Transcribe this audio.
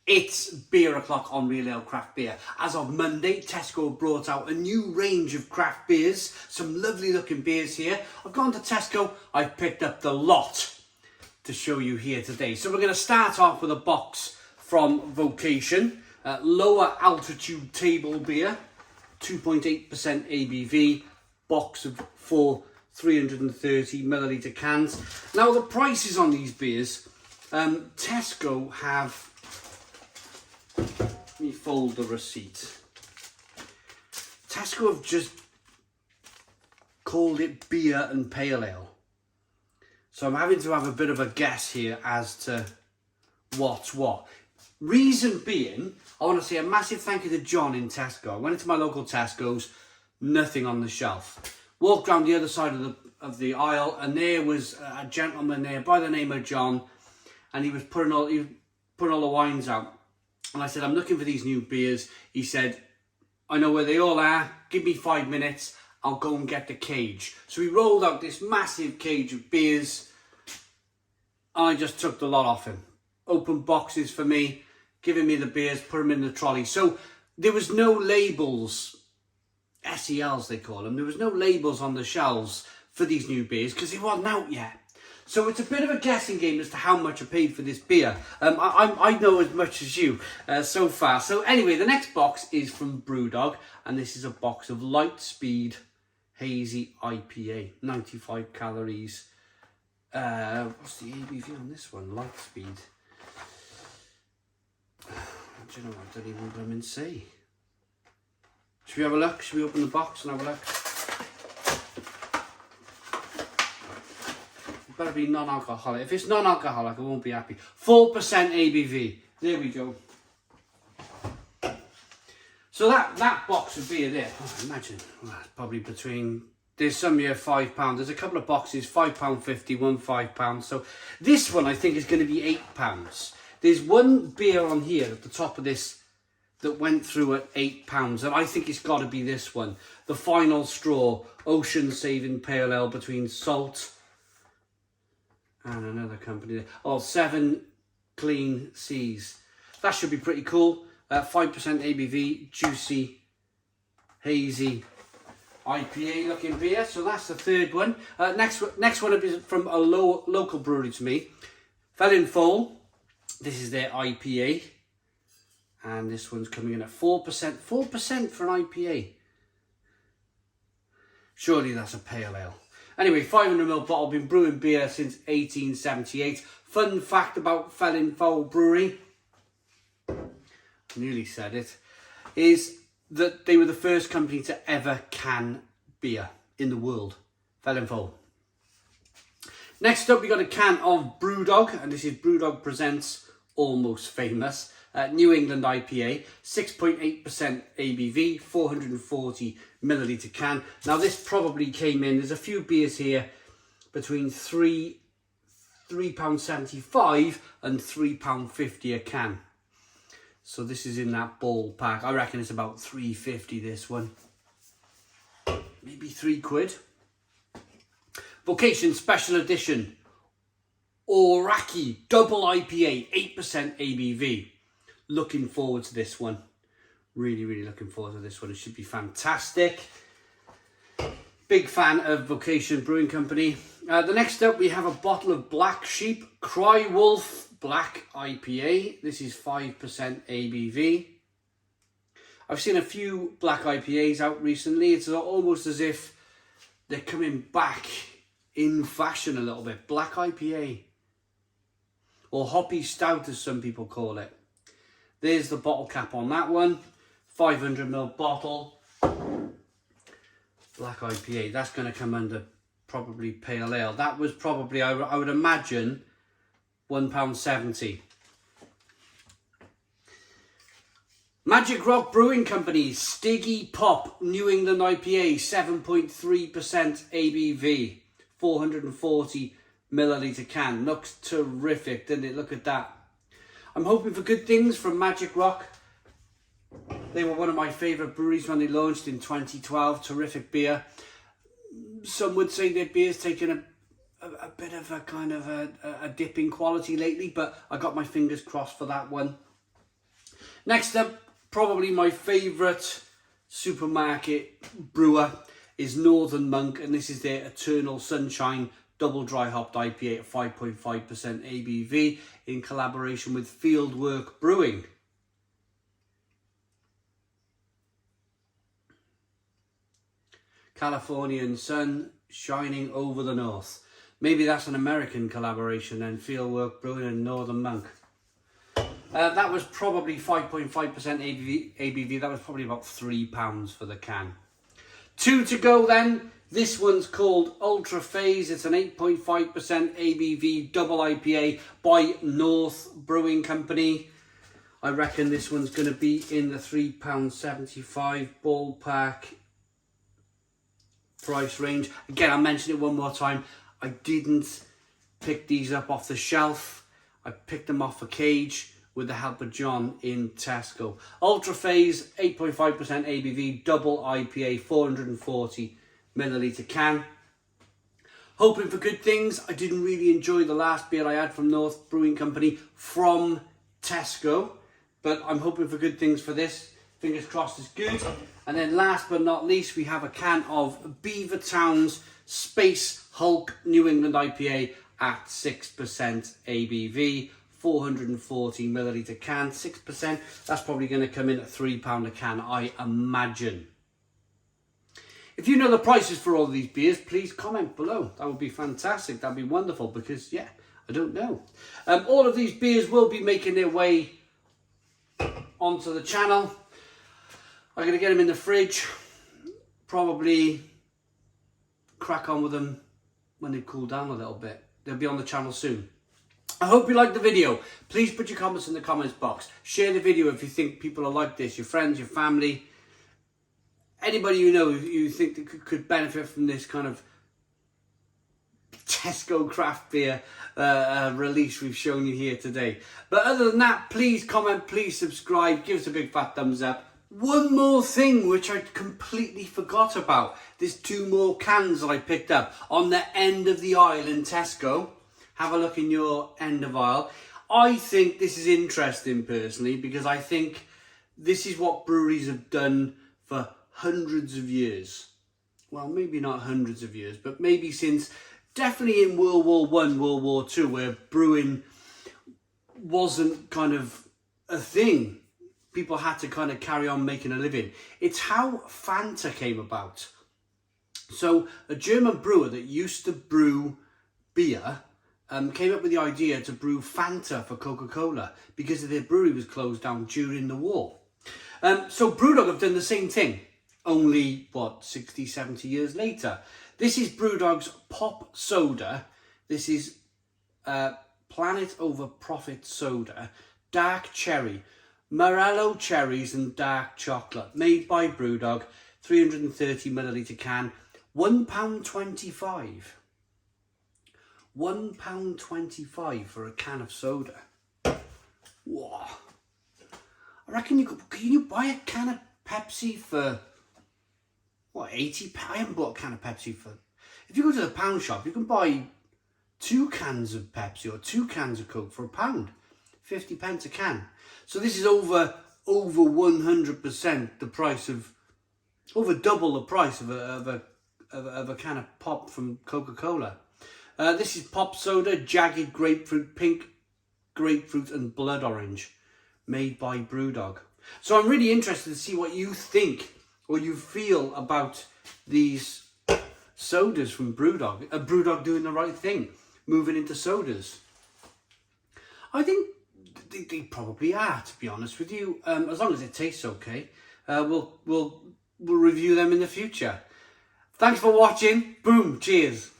It's beer o'clock on Real Ale Craft Beer. As of Monday, Tesco brought out a new range of craft beers. Some lovely looking beers here. I've gone to Tesco, I've picked up the lot to show you here today. So we're going to start off with a box from Vocation. Lower altitude table beer, 2.8% ABV, box of 4 330ml cans. Now the prices on these beers, Tesco have, let me fold the receipt. Tesco have just called it beer and pale ale. So I'm having to have a bit of a guess here as to what's what. Reason being, I want to say a massive thank you to John in Tesco. I went into my local Tesco's, nothing on the shelf. Walked round the other side of the aisle, and there was a gentleman there by the name of John, and he was putting all the wines out. And I said, I'm looking for these new beers. He said, I know where they all are. Give me 5 minutes. I'll go and get the cage. So he rolled out this massive cage of beers. I just took the lot off him. Open boxes for me, giving me the beers, put them in the trolley. So there was no labels, SELs they call them. There was no labels on the shelves for these new beers because they weren't out yet. So it's a bit of a guessing game as to how much I paid for this beer. I know as much as you so far. So anyway, the next box is from Brewdog, and this is a box of Light Speed Hazy IPA, 95 calories. What's the ABV on this one? Light Speed. Do you know what? I don't even know what I'm in say. Should we have a look? Should we open the box and have a look? Better be non-alcoholic. If it's non-alcoholic, I won't be happy. 4% ABV. There we go. So that box of beer there, imagine, well, it's probably between, there's some here £5. There's a couple of boxes, £5.50, one £5. So this one I think is going to be £8. There's one beer on here at the top of this that went through at £8, and I think it's got to be this one. The Final Straw, Ocean Saving Pale Ale between Salt and another company there. Oh, 7 Clean Seas. That should be pretty cool. 5% ABV, juicy, hazy IPA looking beer. So that's the third one. Next one is from a local brewery to me. Felinfoel. This is their IPA. And this one's coming in at 4%. 4% for an IPA. Surely that's a pale ale. Anyway, 500ml bottle, been brewing beer since 1878. Fun fact about Felinfoel Brewery, nearly said it, is that they were the first company to ever can beer in the world. Felinfoel. Next up, we got a can of Brewdog, and this is Brewdog Presents Almost Famous. New England IPA, 6.8% ABV, 440ml can. Now this probably came in, there's a few beers here between £3.75 and £3.50 a can. So this is in that ballpark. I reckon it's about £3.50 this one. Maybe £3. Vocation Special Edition. Aoraki Double IPA, 8% ABV. Looking forward to this one. Really, really looking forward to this one. It should be fantastic. Big fan of Vocation Brewing Company. The next up, we have a bottle of Black Sheep Cry Wolf Black IPA. This is 5% ABV. I've seen a few black IPAs out recently. It's almost as if they're coming back in fashion a little bit. Black IPA. Or Hoppy Stout, as some people call it. There's the bottle cap on that one. 500ml bottle. Black IPA. That's going to come under probably pale ale. That was probably, I would imagine, £1.70. Magic Rock Brewing Company. Stiggy Pop New England IPA. 7.3% ABV. 440ml can. Looks terrific, doesn't it? Look at that. I'm hoping for good things from Magic Rock. They were one of my favourite breweries when they launched in 2012. Terrific beer. Some would say their beer's taken a bit of a kind of a dip in quality lately, but I got my fingers crossed for that one. Next up, probably my favourite supermarket brewer is Northern Monk, and this is their Eternal Sunshine Double Dry Hopped IPA at 5.5% ABV in collaboration with Fieldwork Brewing. Californian sun shining over the north. Maybe that's an American collaboration then, Fieldwork Brewing and Northern Monk. That was probably 5.5% ABV. That was probably about £3 for the can. 2 to go then. This one's called Ultra Phase. It's an 8.5% ABV double IPA by North Brewing Company. I reckon this one's going to be in the £3.75 ballpark price range. Again, I'll mention it one more time. I didn't pick these up off the shelf. I picked them off a cage with the help of John in Tesco. Ultra Phase, 8.5% ABV, double IPA, 440 milliliter can. Hoping for good things. I didn't really enjoy the last beer I had from North Brewing Company from Tesco, but I'm hoping for good things for this. Fingers crossed it's good. And then last but not least, we have a can of Beavertown's Space Hulk New England IPA at 6% ABV, 440 milliliter can, 6%. That's probably going to come in at £3 a can, I imagine. If you know the prices for all of these beers, please comment below. That would be fantastic. That'd be wonderful because, yeah, I don't know. All of these beers will be making their way onto the channel. I'm going to get them in the fridge, probably crack on with them when they cool down a little bit. They'll be on the channel soon. I hope you liked the video. Please put your comments in the comments box. Share the video if you think people are like this, your friends, your family, anybody you know you think that could benefit from this kind of Tesco craft beer release we've shown you here today. But other than that, please comment, please subscribe, give us a big fat thumbs up. One more thing which I completely forgot about. There's 2 more cans that I picked up on the end of the aisle in Tesco. Have a look in your end of aisle. I think this is interesting personally because I think this is what breweries have done for hundreds of years. Well, maybe not hundreds of years, but maybe since definitely in World War I, World War II, where brewing wasn't kind of a thing. People had to kind of carry on making a living. It's how Fanta came about. So a German brewer that used to brew beer came up with the idea to brew Fanta for Coca-Cola because their brewery was closed down during the war. So Brewdog have done the same thing, only, 60, 70 years later. This is Brewdog's Pop Soda. This is Planet Over Profit Soda, Dark Cherry, Morello cherries and dark chocolate, made by Brewdog, 330 milliliter can, £1.25. £1.25 for a can of soda. Wow. I reckon can you buy a can of Pepsi for, what, 80? I haven't bought a can of Pepsi for, if you go to the pound shop, you can buy 2 cans of Pepsi or 2 cans of Coke for £1, 50p a can. So this is over 100% the price of, over double the price of a can of pop from Coca-Cola. This is Pop Soda, Jagged Grapefruit, Pink Grapefruit and Blood Orange, made by Brewdog. So I'm really interested to see what you think or you feel about these sodas from Brewdog. Brewdog doing the right thing, moving into sodas. I think they probably are, to be honest with you. As long as it tastes okay, we'll review them in the future. Thanks for watching. Boom. Cheers.